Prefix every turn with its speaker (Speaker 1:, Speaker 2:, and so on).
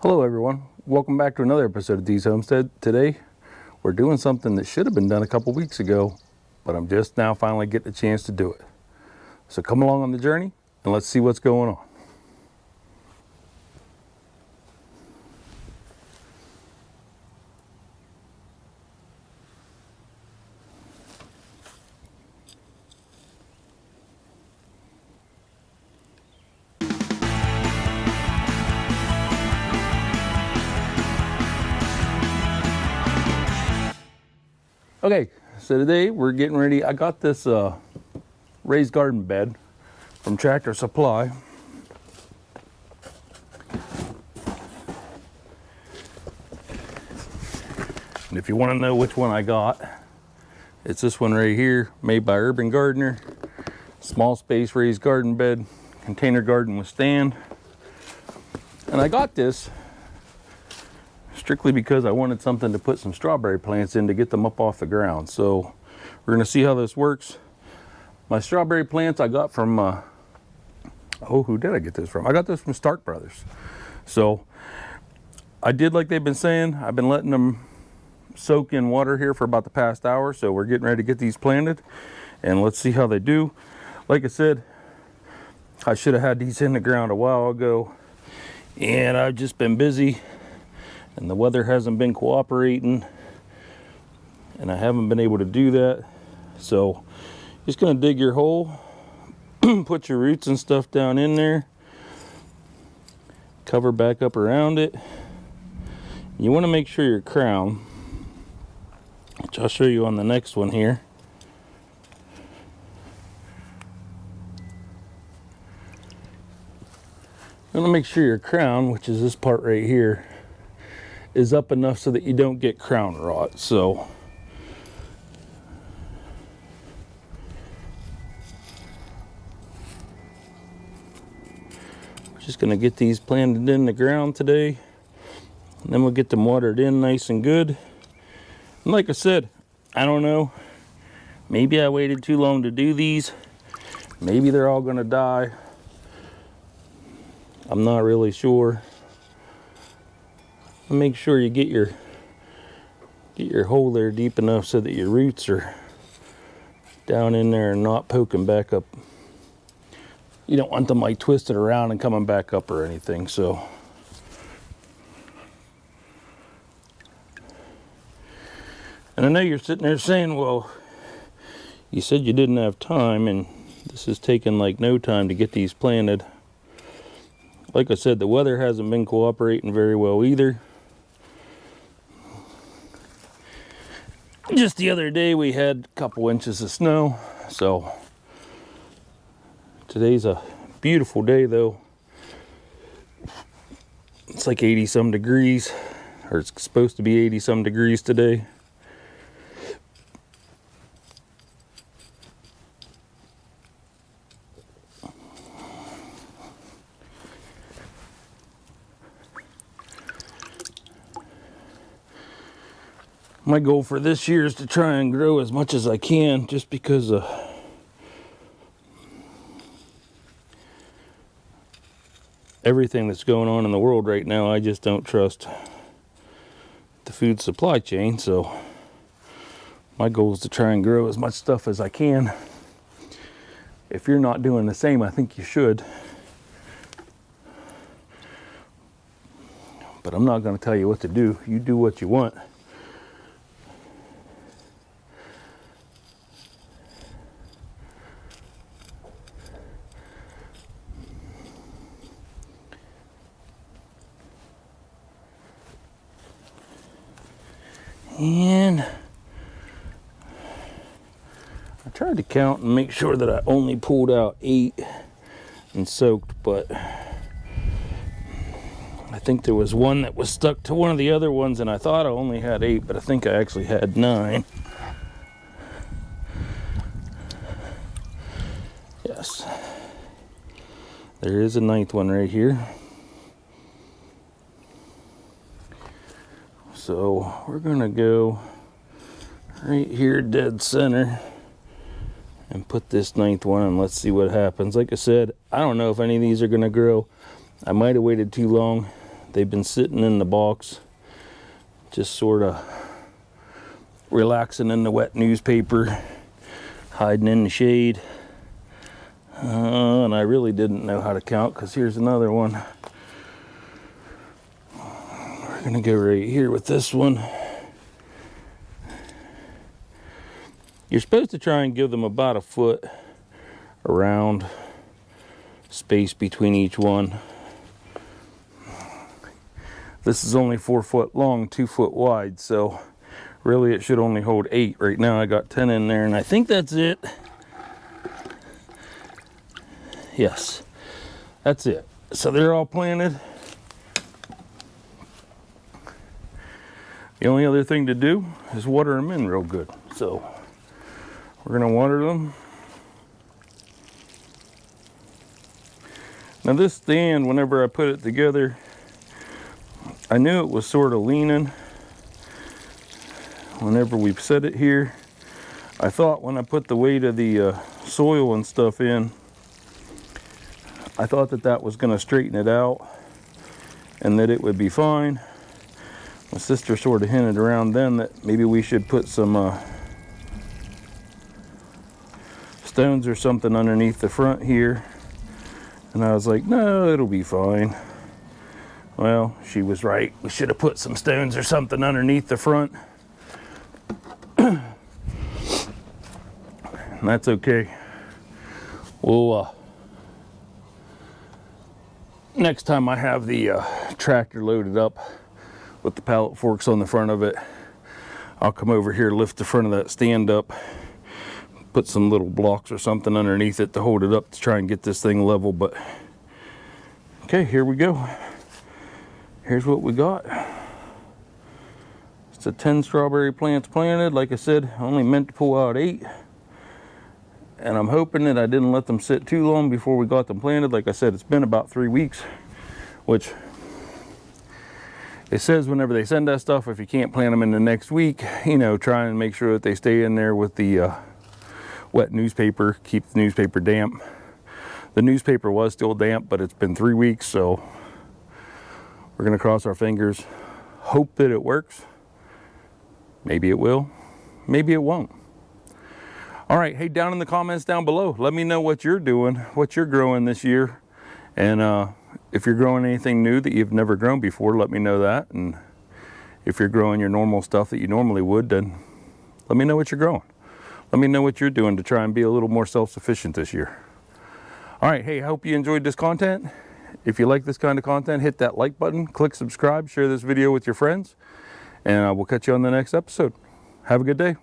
Speaker 1: Hello everyone, welcome back to another episode of Dee's Homestead. Today we're doing something that should have been done a couple weeks ago, but I'm just now finally getting a chance to do it. So come along on the journey and let's see what's going on. Okay, so today we're getting ready. I got this raised garden bed from Tractor Supply. And if you want to know which one I got, it's this one right here, made by Urban Gardener. Small space raised garden bed, container garden with stand. And I got this strictly because I wanted something to put some strawberry plants in to get them up off the ground. So we're going to see how this works. My strawberry plants I got from, who did I get this from? I got this from Stark Brothers. So I did like they've been saying. I've been letting them soak in water here for about the past hour. So we're getting ready to get these planted and let's see how they do. Like I said, I should have had these in the ground a while ago and I've just been busy. And the weather hasn't been cooperating and I haven't been able to do that. So just gonna dig your hole, put your roots and stuff down in there, cover back up around it. You wanna make sure your crown, which I'll show you on the next one here, you wanna make sure your crown, which is this part right here, is up enough so that you don't get crown rot. So we're just going to get these planted in the ground today and then we'll get them watered in nice and good. And like I said, I don't know, maybe I waited too long to do these, maybe they're all going to die, I'm not really sure. Make sure you get your hole there deep enough so that your roots are down in there and not poking back up. You don't want them like twisted around and coming back up or anything. So and I know you're sitting there saying, well, you said you didn't have time and this is taking like no time to get these planted. Like I said, the weather hasn't been cooperating very well either. Just the other day we had a couple inches of snow, so today's a beautiful day though. It's like 80 some degrees, or it's supposed to be 80 some degrees today. My goal for this year is to try and grow as much as I can, just because everything that's going on in the world right now. I just don't trust the food supply chain, so my goal is to try and grow as much stuff as I can. If you're not doing the same, I think you should. But I'm not going to tell you what to do. You do what you want. And I tried to count and make sure that I only pulled out 8 and soaked, but I think there was one that was stuck to one of the other ones and I thought I only had 8, but I think I actually had 9. Yes, there is a 9th one right here. So we're gonna go right here dead center and put this 9th one and let's see what happens. Like I said, I don't know if any of these are gonna grow. I might have waited too long. They've been sitting in the box, just sort of relaxing in the wet newspaper, hiding in the shade. And I really didn't know how to count, because here's another one. We're gonna go right here with this one. You're supposed to try and give them about a foot around space between each one. This is only 4 foot long, 2 foot wide, so really it should only hold 8. Right now I got 10 in there, and I think that's it. Yes, that's it. So they're all planted. The only other thing to do is water them in real good. So we're gonna water them. Now this stand, whenever I put it together, I knew it was sort of leaning. Whenever we set it here, I thought when I put the weight of the soil and stuff in, I thought that that was going to straighten it out and that it would be fine. My sister sort of hinted around then that maybe we should put some stones or something underneath the front here. And I was like, no, it'll be fine. Well, she was right. We should have put some stones or something underneath the front. And that's okay. We'll, next time I have the tractor loaded up with the pallet forks on the front of it, I'll come over here, lift the front of that stand up, put some little blocks or something underneath it to hold it up to try and get this thing level. But okay, here we go. Here's what we got. It's a 10 strawberry plants planted. Like I said, I only meant to pull out 8. And I'm hoping that I didn't let them sit too long before we got them planted. Like I said, it's been about 3 weeks, which it says whenever they send that stuff, if you can't plant them in the next week, you know, try and make sure that they stay in there with the wet newspaper, keep the newspaper damp. The newspaper was still damp, but it's been 3 weeks, so we're gonna cross our fingers, hope that it works. Maybe it will, maybe it won't. All right, hey, down in the comments down below, let me know what you're doing, what you're growing this year. And if you're growing anything new that you've never grown before, let me know that. And if you're growing your normal stuff that you normally would, then let me know what you're growing. Let me know what you're doing to try and be a little more self-sufficient this year. All right, hey, I hope you enjoyed this content. If you like this kind of content, hit that like button, click subscribe, share this video with your friends, and we'll catch you on the next episode. Have a good day.